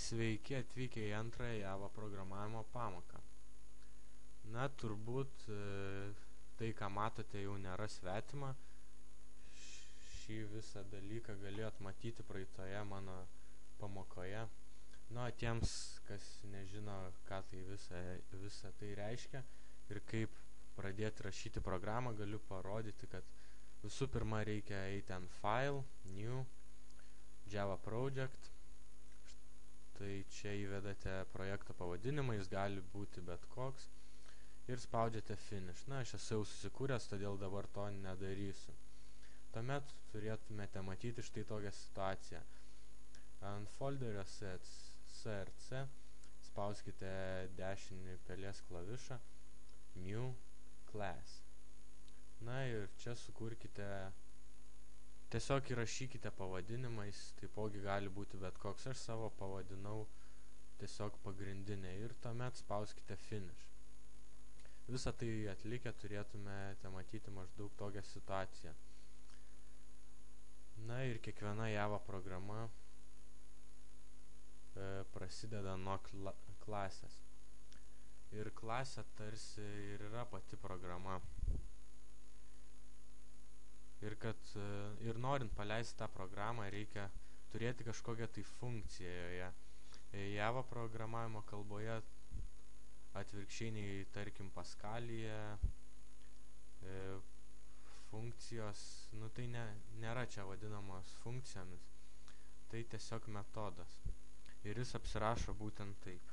Sveiki atvykę į antrąją Java programavimo pamoką. Na, turbūt tai, ką matote, jau nėra svetima. Šį visą dalyką galėjot matyti praeitoje mano pamokoje. Na, tiems, kas nežino, ką tai visa tai reiškia ir kaip pradėti rašyti programą, galiu parodyti, kad visų pirma reikia eiti ant File, New, Java Project. Tai čia įvedate projekto pavadinimą, jis gali būti bet koks ir spaudžiate Finish. Na, aš esu jau susikūręs, todėl dabar to nedarysiu. Tuomet turėtumėte matyti štai tokią situaciją. Ant folderio CRC spauskite dešinį pelės klavišą New Class. Na ir čia sukurkite, tiesiog įrašykite pavadinimą, jis taipogi gali būti bet koks. Aš savo pavadinau tiesiog pagrindinę ir tuomet spauskite Finish. Visą tai atlikę turėtumėte matyti maždaug tokią situaciją. Na ir kiekviena Java programa prasideda nuo klasės. Ir klasė tarsi ir yra pati programa. Ir norint paleisti tą programą, reikia turėti kažkokią tai funkciją joje. Java programavimo kalboje atvirkščiai nei, tarkim, Paskalyje funkcijos, tai nėra čia vadinamos funkcijomis. Tai tiesiog metodas. Ir jis apsirašo būtent taip.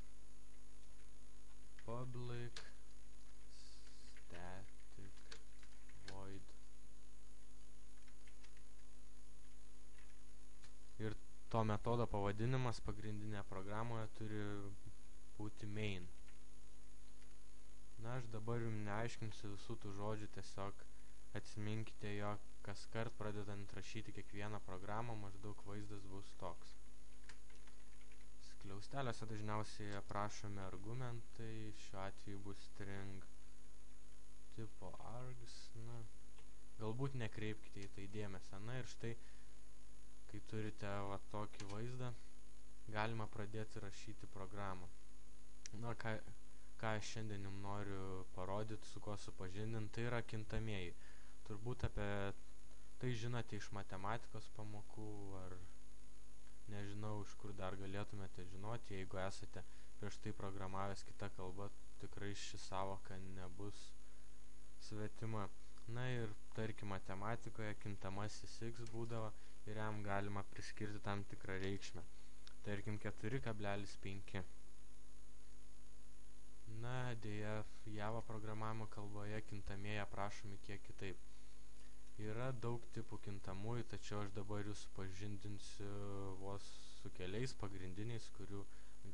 Public static void. Ir to metodo pavadinimas pagrindinėje programoje turi būti main. Na, aš dabar jums neaiškinsiu visų tų žodžių, tiesiog atsiminkite, jog kas kart pradedant rašyti kiekvieną programą, maždaug vaizdas bus toks. Skliausteliuose dažniausiai aprašomi argumentai, šiuo atveju bus string tipo args, galbūt nekreipkite į tai dėmesio. Na ir štai, kai turite tokį vaizdą, galima pradėti rašyti programą. Na, ką aš šiandien jums noriu parodyti, su kuo supažindinti, tai yra kintamieji. Turbūt apie tai žinote iš matematikos pamokų, ar nežinau, iš kur dar galėtumėte žinoti. Jeigu esate prieš tai programavęs kitą kalbą, tikrai ši sąvoka nebus svetima. Na ir, tarkim, matematikoje kintamasis x būdavo ir jam galima priskirti tam tikrą reikšmę. Tarkim, 4,5. Na, dėja, Java programavimo kalboje kintamieji aprašomi kiek kitaip. Yra daug tipų kintamųjų, tačiau aš dabar jūs supažindinsiu vos su keliais pagrindiniais, kurių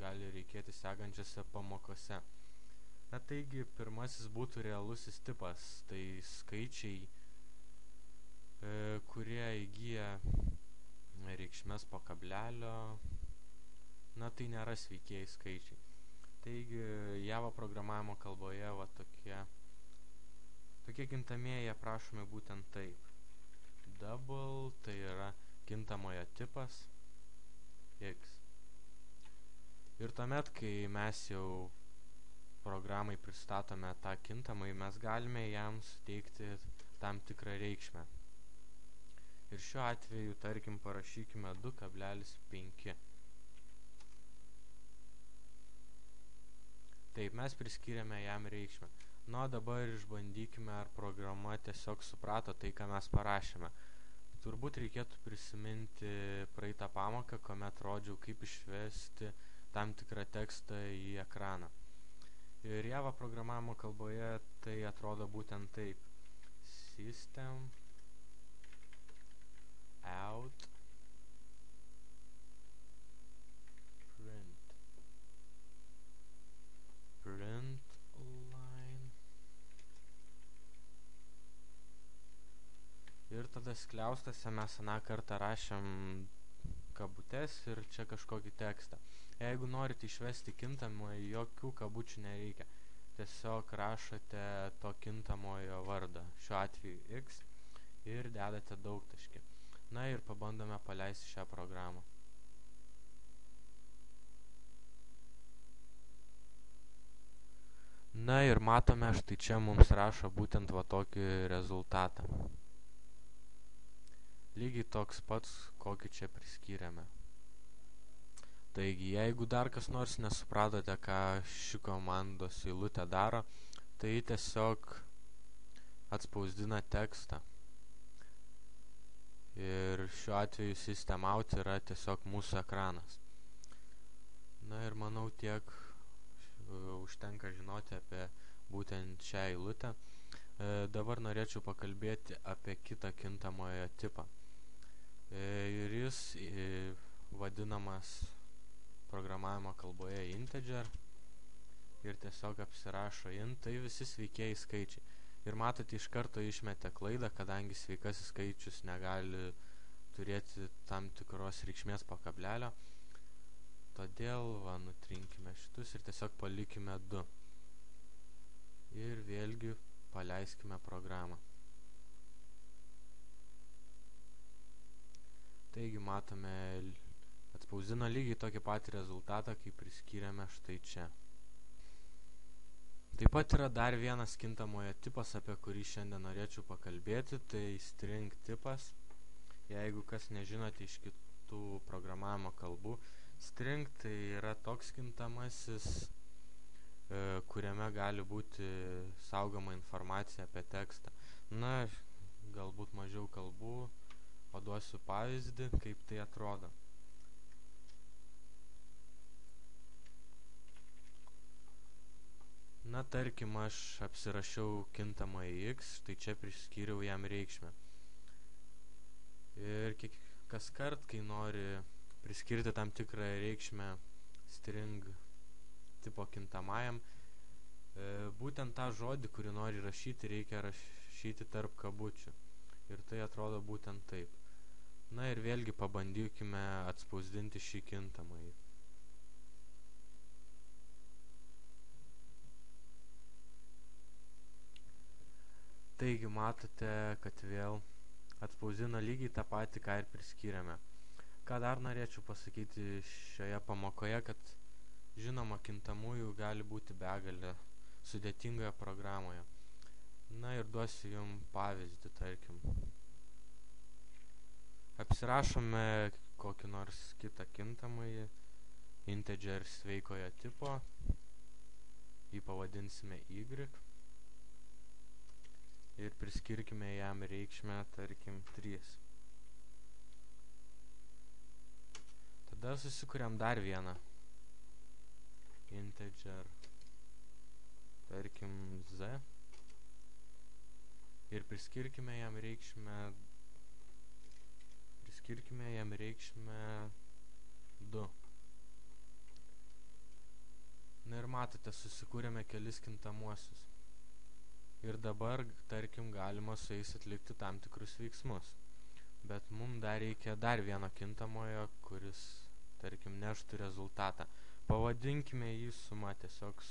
gali reikėti sekančiose pamokose. Na, taigi, pirmasis būtų realusis tipas, tai skaičiai, kurie įgyja reikšmes po kablelio, na, tai nėra sveikieji skaičiai. Taigi, Java programavimo kalboje tokie kintamieji aprašomi būtent taip. Double, tai yra kintamojo tipas x. Ir tuomet, kai mes jau programai pristatome tą kintamai, mes galime jam suteikti tam tikrą reikšmę. Ir šiuo atveju, tarkim, parašykime 2,5. Taip, mes priskiriame jam reikšmę. Na, dabar išbandykime, ar programa tiesiog suprato tai, ką mes parašėme. Turbūt reikėtų prisiminti praeitą pamoką, kuomet rodžiau, kaip išvesti tam tikrą tekstą į ekraną. Ir Java programavimo kalboje tai atrodo būtent taip. System out print line. Ir tada skliaustose mes aną kartą rašėm kabutes ir čia kažkokį tekstą. Jeigu norite išvesti kintamojo, jokių kabučių nereikia. Tiesiog rašote to kintamojo vardą, šiuo atveju x, ir dedate daugtaškį. Na ir pabandome paleisti šią programą. Na ir matome, štai čia mums rašo būtent va tokį rezultatą. Lygiai toks pats, kokį čia priskyrėme. Taigi, jeigu dar kas nors nesupratote, ką ši komandos eilutė daro, tai tiesiog atspausdina tekstą. Ir šiuo atveju System Out yra tiesiog mūsų ekranas. Na ir manau tiek užtenka žinoti apie būtent šią eilutę. Dabar norėčiau pakalbėti apie kitą kintamojo tipą. Ir jis vadinamas programavimo kalboje integer ir tiesiog apsirašo int, tai visi sveikieji skaičiai. Ir matote, iš karto išmetė klaidą, kadangi sveikasis skaičius negali turėti tam tikros reikšmės po kablelio. Todėl nutrinkime šitus ir tiesiog palikime 2. Ir vėlgi paleiskime programą. Taigi matome, atspausdino lygiai tokį patį rezultatą, kaip priskyrėme štai čia. Taip pat yra dar vienas kintamojo tipas, apie kurį šiandien norėčiau pakalbėti, tai string tipas. Jeigu kas nežinote iš kitų programavimo kalbų, string tai yra toks kintamasis, kuriame gali būti saugoma informacija apie tekstą. Na, galbūt mažiau kalbų, o duosiu pavyzdį, kaip tai atrodo. Na, tarkim, aš apsirašiau kintamąjį x, tai čia priskyriau jam reikšmę. Ir kas kart, kai nori priskirti tam tikrą reikšmę string tipo kintamajam, būtent tą žodį, kurį nori rašyti, reikia rašyti tarp kabučių. Ir tai atrodo būtent taip. Na ir vėlgi pabandykime atspausdinti šį kintamąjį. Taigi matote, kad vėl atspausdino lygiai tą patį, ką ir priskyrėme. Ką dar norėčiau pasakyti šioje pamokoje, kad žinoma, kintamųjų gali būti begalė sudėtingoje programoje. Na ir duosiu jums pavyzdį, tarkim. Apsirašome kokį nors kitą kintamąjį, integer sveikojo tipo, jį pavadinsime y ir priskirkime jam reikšmę, tarkim, 3. Tada susikuriam dar vieną integer, tarkim, z ir priskirkime jam reikšmę 2. Na ir matote, susikūrėme kelis kintamuosius. Ir dabar, tarkim, galima su jais atlikti tam tikrus veiksmus. Bet mums dar reikia dar vieno kintamojo, kuris, tarkim, neštų rezultatą. Pavadinkime jį suma, tiesiog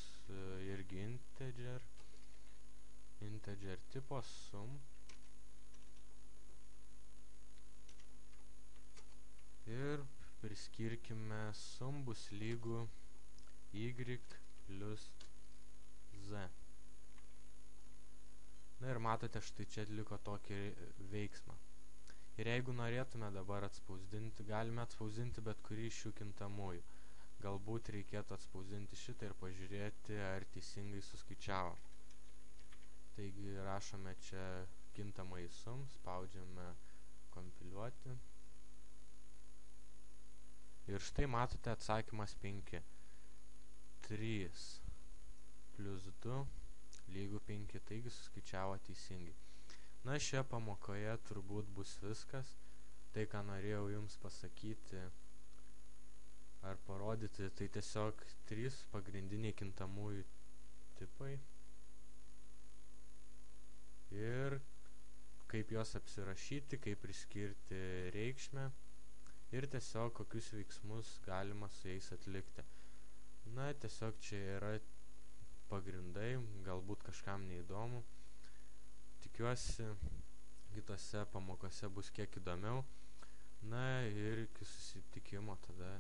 irgi integer tipo sum. Ir priskirkime sum bus lygu y plus z. Na ir matote, štai čia atliko tokį veiksmą. Ir jeigu norėtume dabar atspausdinti, galime atspausdinti bet kurį iš šių kintamųjų. Galbūt reikėtų atspausdinti šitą ir pažiūrėti, ar teisingai suskaičiavo. Taigi rašome čia kintamąjį sum, spaudžiame kompiliuoti. Ir štai matote atsakymas 5. 3 plus 2 lygu 5, taigi suskaičiavo teisingai. Na, šioje pamokoje turbūt bus viskas. Tai, ką norėjau jums pasakyti ar parodyti, tai tiesiog 3 pagrindiniai kintamųjų tipai. Ir kaip juos apsirašyti, kaip priskirti reikšmę ir tiesiog kokius veiksmus galima su jais atlikti. Na, tiesiog čia yra pagrindai, galbūt kažkam neįdomu. Tikiuosi, kitose pamokose bus kiek įdomiau. Na ir iki susitikimo tada.